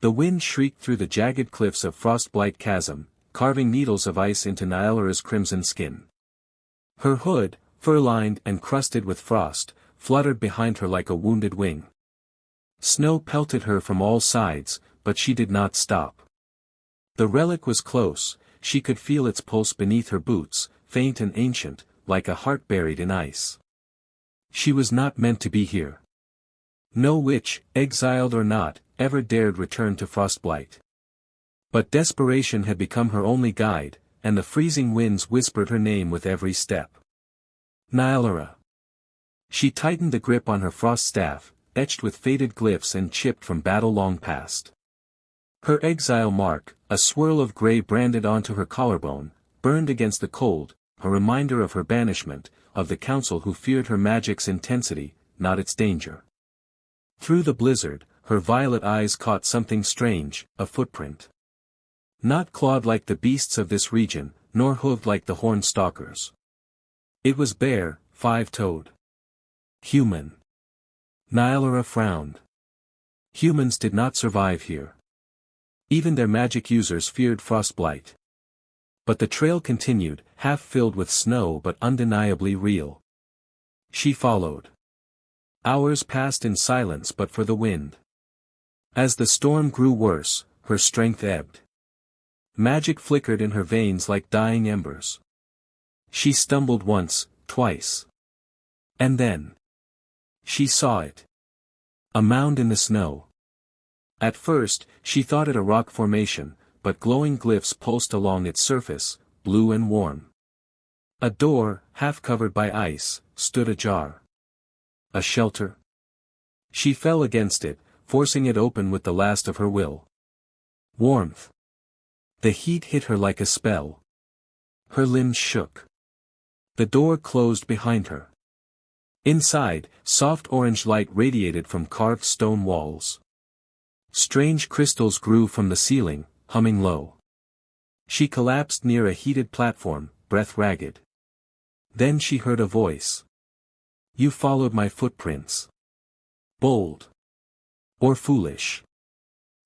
The wind shrieked through the jagged cliffs of Frostblight Chasm, carving needles of ice into Nyalara's crimson skin. Her hood, fur-lined and crusted with frost, fluttered behind her like a wounded wing. Snow pelted her from all sides, but she did not stop. The relic was close, she could feel its pulse beneath her boots, faint and ancient, like a heart buried in ice. She was not meant to be here. No witch, exiled or not, ever dared return to Frostblight. But desperation had become her only guide, and the freezing winds whispered her name with every step. Nyalara. She tightened the grip on her frost staff, etched with faded glyphs and chipped from battle long past. Her exile mark, a swirl of gray branded onto her collarbone, burned against the cold, a reminder of her banishment, of the council who feared her magic's intensity, not its danger. Through the blizzard, her violet eyes caught something strange, a footprint. Not clawed like the beasts of this region, nor hooved like the horned stalkers. It was bare, five-toed. Human. Nyalara frowned. Humans did not survive here. Even their magic users feared frostblight. But the trail continued, half filled with snow but undeniably real. She followed. Hours passed in silence but for the wind. As the storm grew worse, her strength ebbed. Magic flickered in her veins like dying embers. She stumbled once, twice. And then. She saw it. A mound in the snow. At first, she thought it a rock formation, but glowing glyphs pulsed along its surface, blue and warm. A door, half covered by ice, stood ajar. A shelter? She fell against it, forcing it open with the last of her will. Warmth. The heat hit her like a spell. Her limbs shook. The door closed behind her. Inside, soft orange light radiated from carved stone walls. Strange crystals grew from the ceiling, humming low. She collapsed near a heated platform, breath ragged. Then she heard a voice. You followed my footprints. Bold. Or foolish.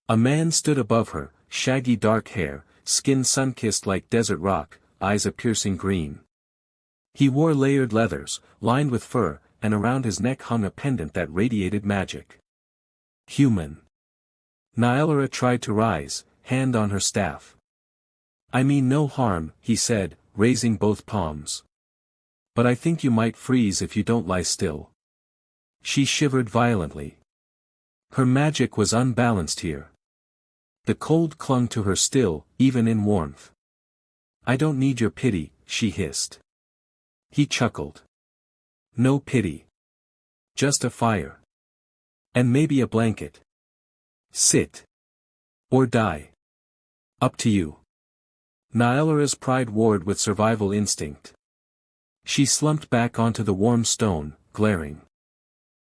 A man stood above her, shaggy dark hair, skin sun-kissed like desert rock, eyes a piercing green. He wore layered leathers, lined with fur, and around his neck hung a pendant that radiated magic. Human. Nyalara tried to rise, hand on her staff. I mean no harm, he said, raising both palms. But I think you might freeze if you don't lie still. She shivered violently. Her magic was unbalanced here. The cold clung to her still, even in warmth. I don't need your pity, she hissed. He chuckled. No pity. Just a fire. And maybe a blanket. Sit. Or die. Up to you. Nyalara's pride warred with survival instinct. She slumped back onto the warm stone, glaring.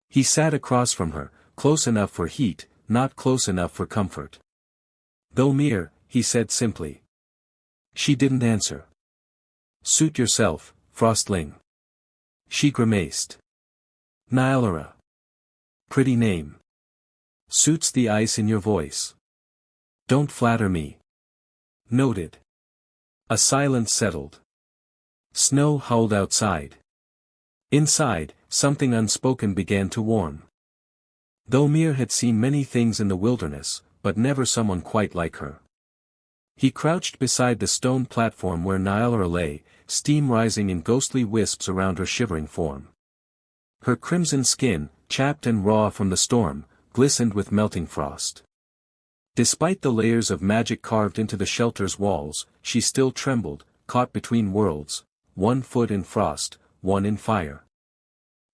He sat across from her, close enough for heat, not close enough for comfort. Thomir, he said simply. She didn't answer. Suit yourself, Frostling. She grimaced. Nyalara. Pretty name. Suits the ice in your voice. Don't flatter me. Noted. A silence settled. Snow howled outside. Inside, something unspoken began to warm. Thomir had seen many things in the wilderness, but never someone quite like her. He crouched beside the stone platform where Nyalara lay, steam rising in ghostly wisps around her shivering form. Her crimson skin, chapped and raw from the storm, glistened with melting frost. Despite the layers of magic carved into the shelter's walls, she still trembled, caught between worlds, one foot in frost, one in fire.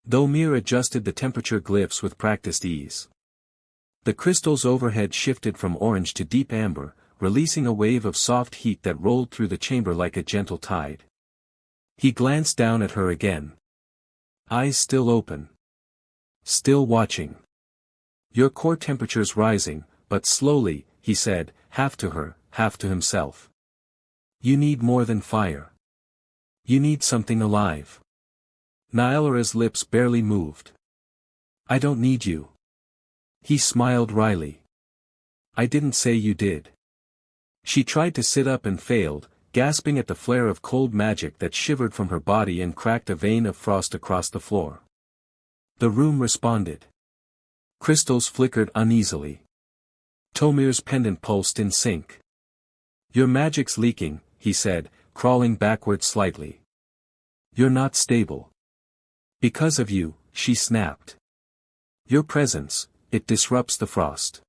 Thomir adjusted the temperature glyphs with practiced ease. The crystals overhead shifted from orange to deep amber, releasing a wave of soft heat that rolled through the chamber like a gentle tide. He glanced down at her again. Eyes still open. Still watching. Your core temperature's rising, but slowly, he said, half to her, half to himself. You need more than fire. You need something alive. Nyalara's lips barely moved. I don't need you. He smiled wryly. I didn't say you did. She tried to sit up and failed, gasping at the flare of cold magic that shivered from her body and cracked a vein of frost across the floor. The room responded. Crystals flickered uneasily. Tomir's pendant pulsed in sync. Your magic's leaking, he said, crawling backward slightly. You're not stable. Because of you, she snapped. Your presence, it disrupts the frost.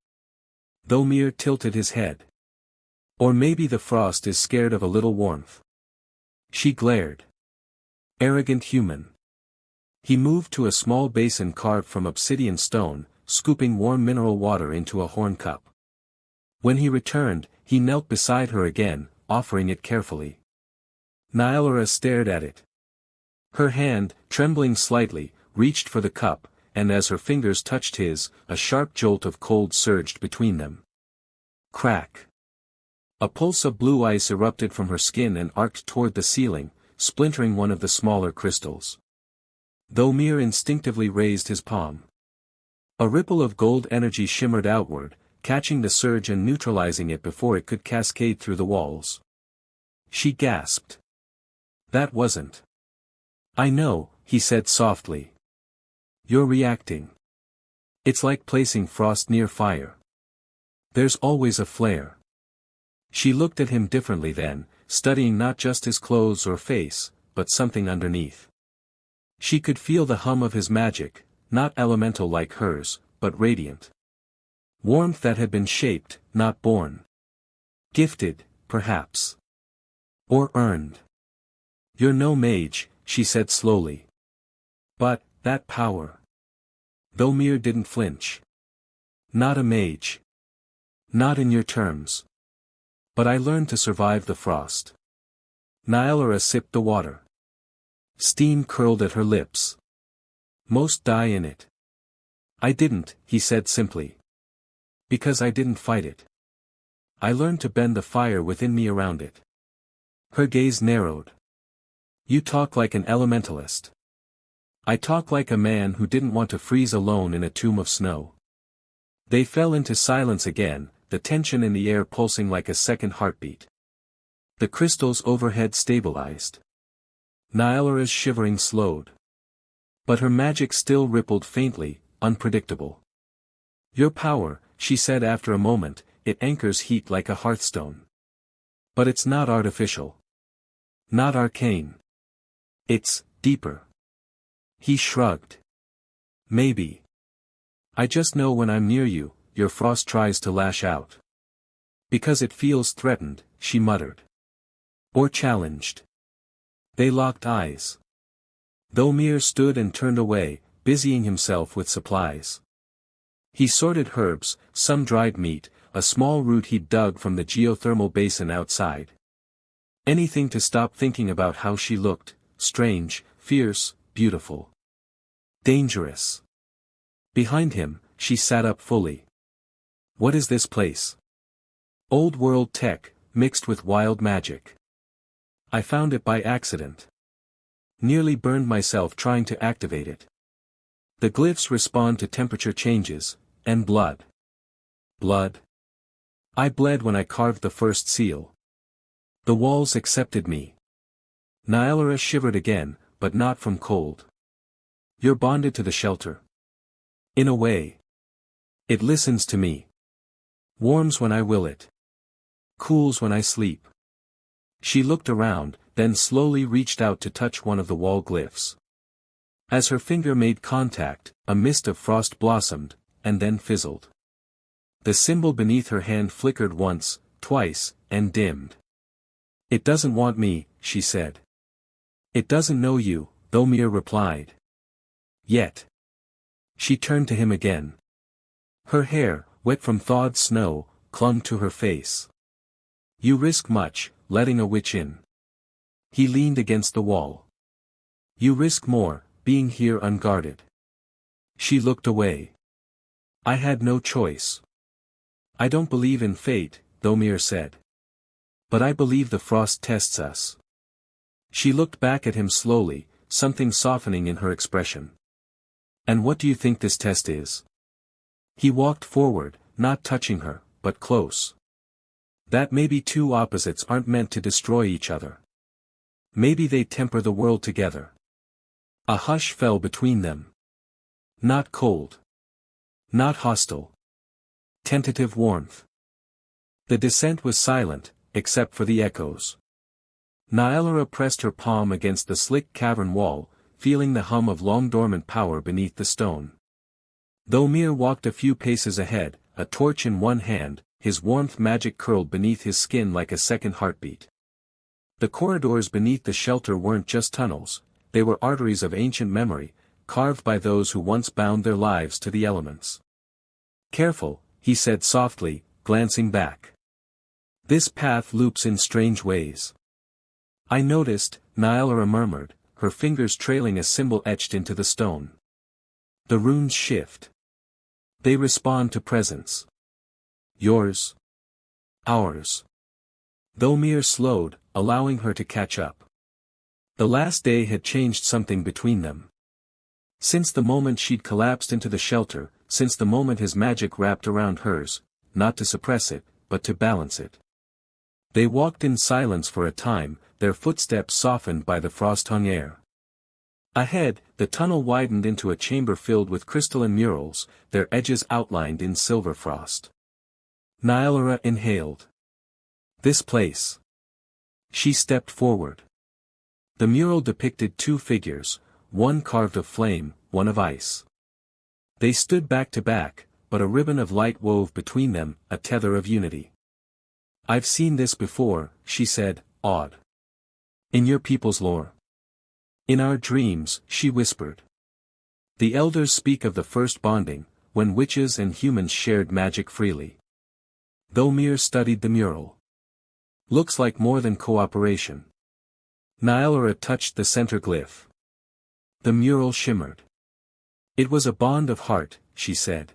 Thomir tilted his head. Or maybe the frost is scared of a little warmth. She glared. Arrogant human. He moved to a small basin carved from obsidian stone, scooping warm mineral water into a horn cup. When he returned, he knelt beside her again, offering it carefully. Nyalora stared at it. Her hand, trembling slightly, reached for the cup, and as her fingers touched his, a sharp jolt of cold surged between them. Crack. A pulse of blue ice erupted from her skin and arced toward the ceiling, splintering one of the smaller crystals. Thomir instinctively raised his palm. A ripple of gold energy shimmered outward, catching the surge and neutralizing it before it could cascade through the walls. She gasped. That wasn't. I know, he said softly. You're reacting. It's like placing frost near fire. There's always a flare. She looked at him differently then, studying not just his clothes or face, but something underneath. She could feel the hum of his magic, not elemental like hers, but radiant. Warmth that had been shaped, not born. Gifted, perhaps. Or earned. You're no mage, she said slowly. But, that power. Thomir didn't flinch. Not a mage. Not in your terms. But I learned to survive the frost. Nyalora sipped the water. Steam curled at her lips. Most die in it. I didn't, he said simply. Because I didn't fight it. I learned to bend the fire within me around it. Her gaze narrowed. You talk like an elementalist. I talk like a man who didn't want to freeze alone in a tomb of snow. They fell into silence again, the tension in the air pulsing like a second heartbeat. The crystals overhead stabilized. Nyalora's shivering slowed. But her magic still rippled faintly, unpredictable. Your power, she said after a moment, it anchors heat like a hearthstone. But it's not artificial. Not arcane. It's deeper. He shrugged. Maybe. I just know when I'm near you, your frost tries to lash out. Because it feels threatened, she muttered. Or challenged. They locked eyes. Thomir stood and turned away, busying himself with supplies. He sorted herbs, some dried meat, a small root he'd dug from the geothermal basin outside. Anything to stop thinking about how she looked, strange, fierce, beautiful. Dangerous. Behind him, she sat up fully. What is this place? Old world tech, mixed with wild magic. I found it by accident. Nearly burned myself trying to activate it. The glyphs respond to temperature changes, and blood. Blood? I bled when I carved the first seal. The walls accepted me. Nyalora shivered again, but not from cold. You're bonded to the shelter. In a way. It listens to me. Warms when I will it. Cools when I sleep. She looked around, then slowly reached out to touch one of the wall glyphs. As her finger made contact, a mist of frost blossomed, and then fizzled. The symbol beneath her hand flickered once, twice, and dimmed. It doesn't want me, she said. It doesn't know you, Thomir replied. Yet. She turned to him again. Her hair, wet from thawed snow, clung to her face. You risk much, letting a witch in. He leaned against the wall. You risk more, being here unguarded. She looked away. I had no choice. I don't believe in fate, Thomir said. But I believe the frost tests us. She looked back at him slowly, something softening in her expression. And what do you think this test is? He walked forward, not touching her, but close. That maybe two opposites aren't meant to destroy each other. Maybe they temper the world together. A hush fell between them. Not cold. Not hostile. Tentative warmth. The descent was silent, except for the echoes. Nyalera pressed her palm against the slick cavern wall, feeling the hum of long-dormant power beneath the stone. Thomir walked a few paces ahead, a torch in one hand, his warmth magic curled beneath his skin like a second heartbeat. The corridors beneath the shelter weren't just tunnels, they were arteries of ancient memory, carved by those who once bound their lives to the elements. "Careful," he said softly, glancing back. "This path loops in strange ways." "I noticed," Nyalera murmured, her fingers trailing a symbol etched into the stone. "The runes shift. They respond to presence. Yours. Ours." Thomir slowed, allowing her to catch up. The last day had changed something between them. Since the moment she'd collapsed into the shelter, since the moment his magic wrapped around hers, not to suppress it, but to balance it. They walked in silence for a time, their footsteps softened by the frost-hung air. Ahead, the tunnel widened into a chamber filled with crystalline murals, their edges outlined in silver frost. Nyalera inhaled. "This place." She stepped forward. The mural depicted two figures, one carved of flame, one of ice. They stood back to back, but a ribbon of light wove between them, a tether of unity. "I've seen this before," she said, awed. "In your people's lore. In our dreams," she whispered. "The elders speak of the first bonding, when witches and humans shared magic freely." Thomir studied the mural. "Looks like more than cooperation." Nyalera touched the center glyph. The mural shimmered. "It was a bond of heart," she said.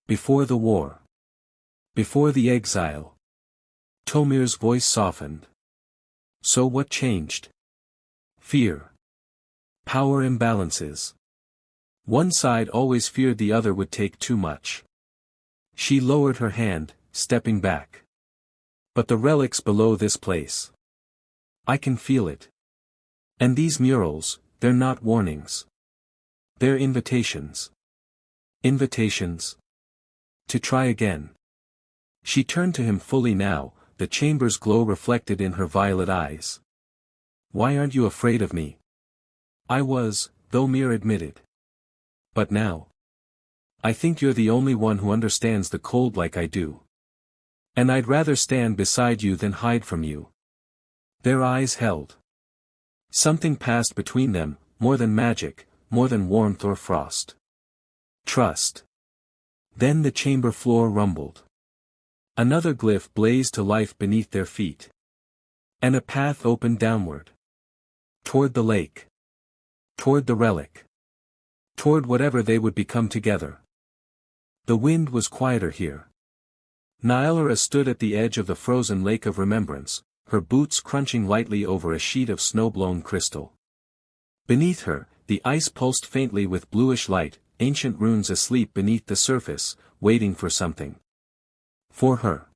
"Before the war. Before the exile." Thomir's voice softened. "So what changed?" "Fear. Power imbalances. One side always feared the other would take too much." She lowered her hand, stepping back. "But the relics below this place. I can feel it. And these murals, they're not warnings. They're invitations. Invitations. To try again." She turned to him fully now, the chamber's glow reflected in her violet eyes. "Why aren't you afraid of me?" "I was," Thomir admitted. "But now. I think you're the only one who understands the cold like I do. And I'd rather stand beside you than hide from you." Their eyes held. Something passed between them, more than magic, more than warmth or frost. Trust. Then the chamber floor rumbled. Another glyph blazed to life beneath their feet. And a path opened downward. Toward the lake. Toward the relic. Toward whatever they would become together. The wind was quieter here. Nyalera stood at the edge of the frozen lake of remembrance, her boots crunching lightly over a sheet of snow-blown crystal. Beneath her, the ice pulsed faintly with bluish light, ancient runes asleep beneath the surface, waiting for something. For her.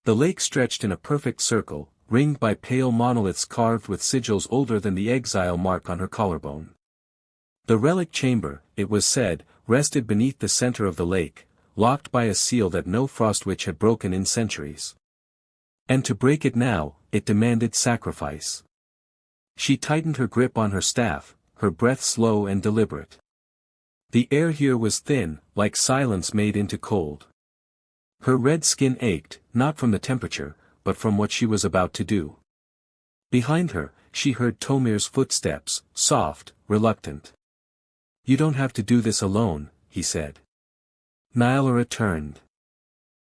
The lake stretched in a perfect circle, ringed by pale monoliths carved with sigils older than the exile mark on her collarbone. The relic chamber, it was said, rested beneath the center of the lake, locked by a seal that no frostwitch had broken in centuries. And to break it now, it demanded sacrifice. She tightened her grip on her staff, her breath slow and deliberate. The air here was thin, like silence made into cold. Her red skin ached, not from the temperature, but from what she was about to do. Behind her, she heard Thomir's footsteps, soft, reluctant. "You don't have to do this alone," he said. Nyalera turned.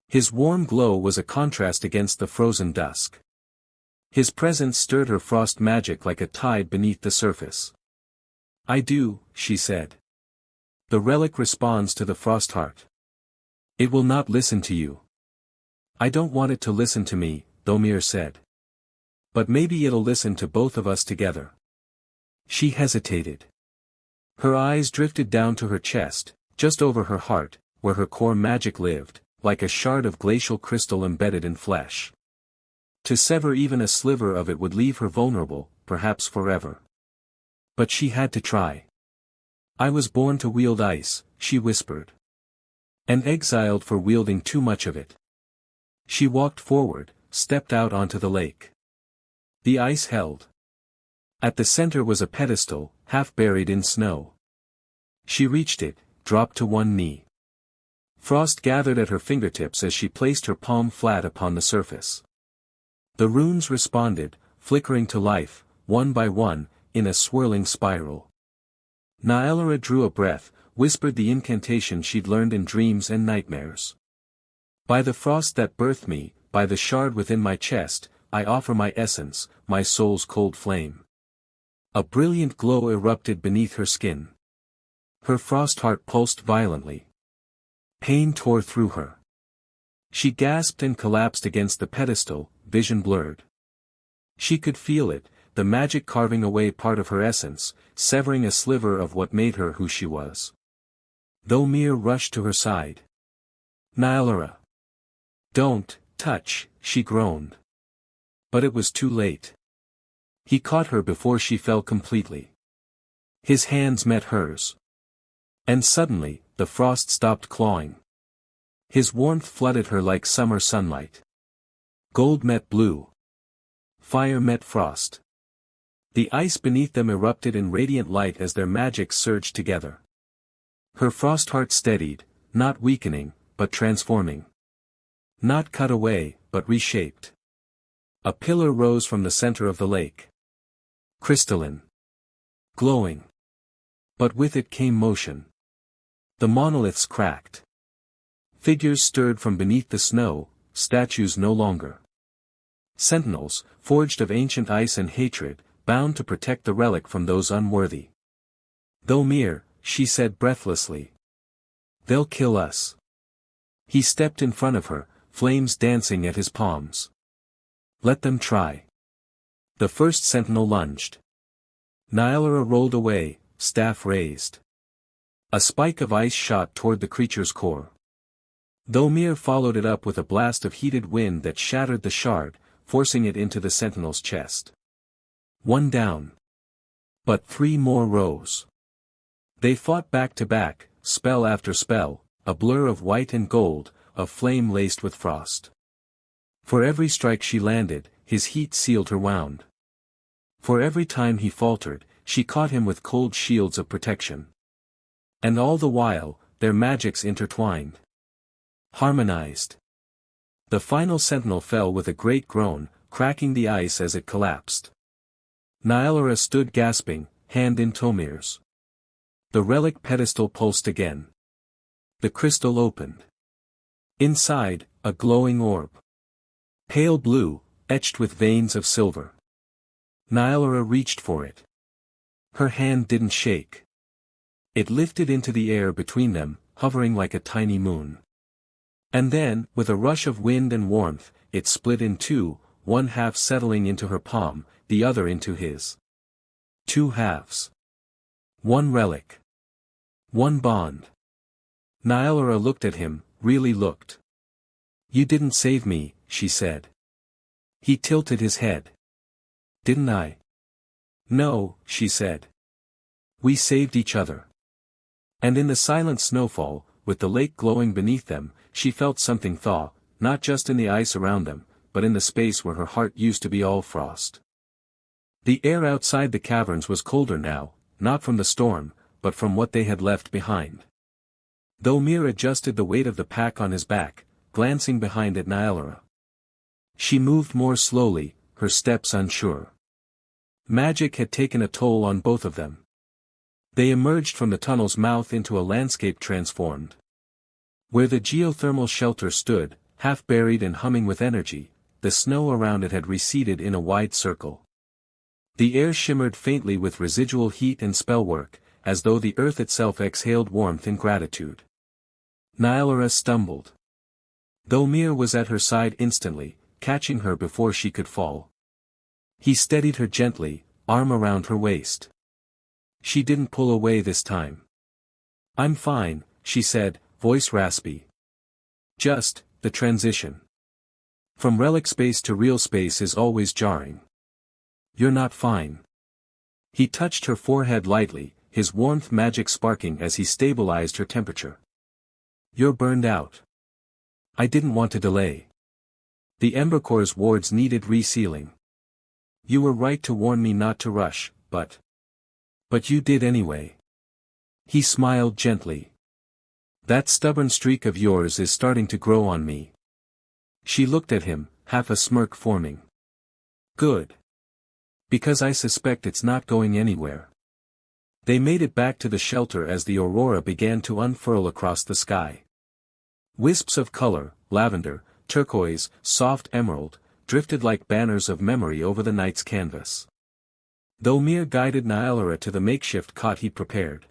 His warm glow was a contrast against the frozen dusk. His presence stirred her frost magic like a tide beneath the surface. "I do," she said. "The relic responds to the frost heart. It will not listen to you." "I don't want it to listen to me," Thomir said. "But maybe it'll listen to both of us together." She hesitated. Her eyes drifted down to her chest, just over her heart, where her core magic lived, like a shard of glacial crystal embedded in flesh. To sever even a sliver of it would leave her vulnerable, perhaps forever. But she had to try. "I was born to wield ice," she whispered. "And exiled for wielding too much of it." She walked forward, stepped out onto the lake. The ice held. At the center was a pedestal, half buried in snow. She reached it, dropped to one knee. Frost gathered at her fingertips as she placed her palm flat upon the surface. The runes responded, flickering to life, one by one, in a swirling spiral. Nyalera drew a breath, whispered the incantation she'd learned in dreams and nightmares. "By the frost that birthed me, by the shard within my chest, I offer my essence, my soul's cold flame." A brilliant glow erupted beneath her skin. Her frost heart pulsed violently. Pain tore through her. She gasped and collapsed against the pedestal, vision blurred. She could feel it, the magic carving away part of her essence, severing a sliver of what made her who she was. Thomir rushed to her side. "Nyalera. Don't touch," she groaned. But it was too late. He caught her before she fell completely. His hands met hers. And suddenly, the frost stopped clawing. His warmth flooded her like summer sunlight. Gold met blue. Fire met frost. The ice beneath them erupted in radiant light as their magics surged together. Her frost heart steadied, not weakening, but transforming. Not cut away, but reshaped. A pillar rose from the center of the lake. Crystalline. Glowing. But with it came motion. The monoliths cracked. Figures stirred from beneath the snow, statues no longer. Sentinels, forged of ancient ice and hatred, bound to protect the relic from those unworthy. "Thomir," she said breathlessly. "They'll kill us." He stepped in front of her, flames dancing at his palms. "Let them try." The first sentinel lunged. Nyalera rolled away, staff raised. A spike of ice shot toward the creature's core. Thomir followed it up with a blast of heated wind that shattered the shard, forcing it into the sentinel's chest. One down. But 3 more rose. They fought back to back, spell after spell, a blur of white and gold, a flame laced with frost. For every strike she landed, his heat sealed her wound. For every time he faltered, she caught him with cold shields of protection. And all the while, their magics intertwined. Harmonized. The final sentinel fell with a great groan, cracking the ice as it collapsed. Nyalera stood gasping, hand in Thomir's. The relic pedestal pulsed again. The crystal opened. Inside, a glowing orb. Pale blue, etched with veins of silver. Nyalera reached for it. Her hand didn't shake. It lifted into the air between them, hovering like a tiny moon. And then, with a rush of wind and warmth, it split in two, one half settling into her palm, the other into his. 2 halves. One relic. One bond. Nyalera looked at him, really looked. "You didn't save me," she said. He tilted his head. "Didn't I?" "No," she said. "We saved each other." And in the silent snowfall, with the lake glowing beneath them, she felt something thaw, not just in the ice around them, but in the space where her heart used to be all frost. The air outside the caverns was colder now, not from the storm, but from what they had left behind. Thomir adjusted the weight of the pack on his back, glancing behind at Nyalera. She moved more slowly, her steps unsure. Magic had taken a toll on both of them. They emerged from the tunnel's mouth into a landscape transformed. Where the geothermal shelter stood, half buried and humming with energy, the snow around it had receded in a wide circle. The air shimmered faintly with residual heat and spellwork, as though the earth itself exhaled warmth in gratitude. Nyalera stumbled. Thomir was at her side instantly, catching her before she could fall. He steadied her gently, arm around her waist. She didn't pull away this time. "I'm fine," she said, voice raspy. Just, the transition. From relic space to real space is always jarring. You're not fine. He touched her forehead lightly, his warmth magic sparking as he stabilized her temperature. You're burned out. I didn't want to delay. The Embercore's wards needed resealing. You were right to warn me not to rush, but you did anyway. He smiled gently. That stubborn streak of yours is starting to grow on me. She looked at him, half a smirk forming. Good. Because I suspect it's not going anywhere. They made it back to the shelter as the aurora began to unfurl across the sky. Wisps of color, lavender, turquoise, soft emerald, drifted like banners of memory over the night's canvas. Thomir guided Nyalera to the makeshift cot he prepared.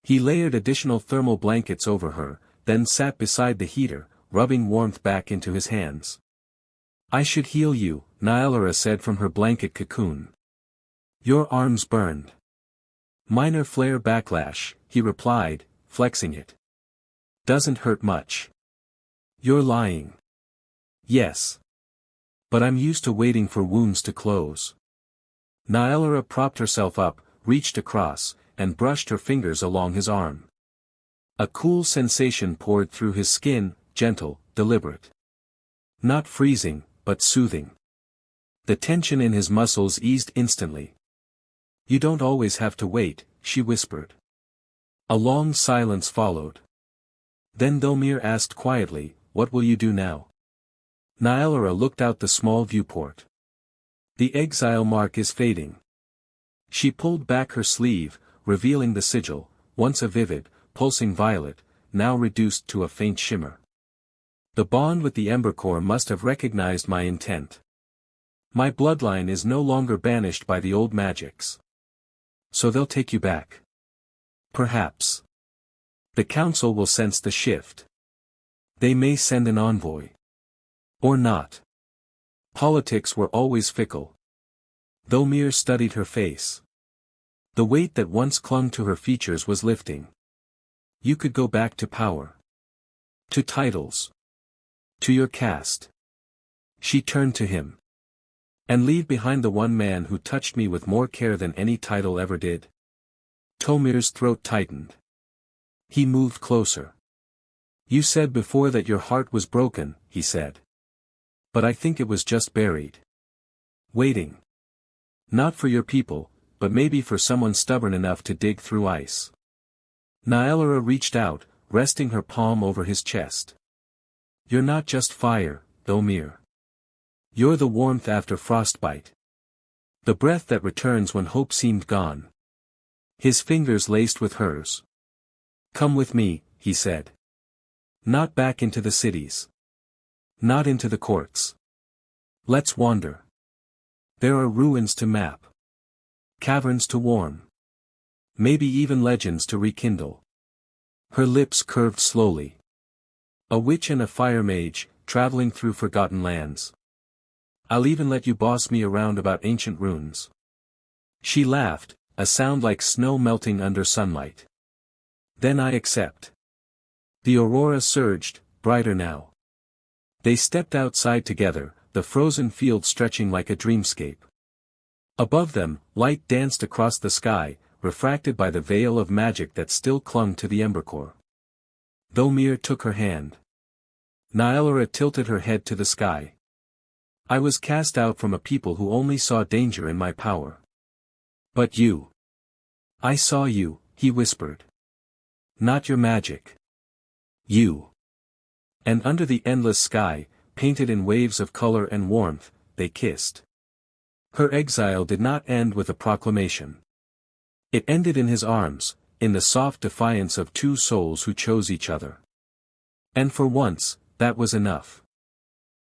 He layered additional thermal blankets over her, then sat beside the heater, rubbing warmth back into his hands. I should heal you, Nyalera said from her blanket cocoon. Your arms burned. Minor flare backlash, he replied, flexing it. Doesn't hurt much. You're lying. Yes. But I'm used to waiting for wounds to close. Nyalera propped herself up, reached across, and brushed her fingers along his arm. A cool sensation poured through his skin, gentle, deliberate. Not freezing, but soothing. The tension in his muscles eased instantly. You don't always have to wait, she whispered. A long silence followed. Then Thomir asked quietly, what will you do now? Nyalera looked out the small viewport. The exile mark is fading. She pulled back her sleeve, revealing the sigil, once a vivid, pulsing violet, now reduced to a faint shimmer. The bond with the Embercore must have recognized my intent. My bloodline is no longer banished by the old magics. So they'll take you back. Perhaps. The council will sense the shift. They may send an envoy. Or not. Politics were always fickle. Thomir studied her face. The weight that once clung to her features was lifting. You could go back to power. To titles. To your caste. She turned to him. And leave behind the one man who touched me with more care than any title ever did. Thomir's throat tightened. He moved closer. You said before that your heart was broken, he said. But I think it was just buried. Waiting. Not for your people, but maybe for someone stubborn enough to dig through ice. Nyalera reached out, resting her palm over his chest. You're not just fire, Thomir. You're the warmth after frostbite. The breath that returns when hope seemed gone. His fingers laced with hers. Come with me, he said. Not back into the cities. Not into the courts. Let's wander. There are ruins to map. Caverns to warm. Maybe even legends to rekindle. Her lips curved slowly. A witch and a fire mage, traveling through forgotten lands. I'll even let you boss me around about ancient runes. She laughed, a sound like snow melting under sunlight. Then I accept. The aurora surged, brighter now. They stepped outside together, the frozen field stretching like a dreamscape. Above them, light danced across the sky, refracted by the veil of magic that still clung to the Embercore. Thomir took her hand. Nyalera tilted her head to the sky. I was cast out from a people who only saw danger in my power. But you. I saw you, he whispered. Not your magic. You. And under the endless sky, painted in waves of color and warmth, they kissed. Her exile did not end with a proclamation. It ended in his arms, in the soft defiance of two souls who chose each other. And for once, that was enough.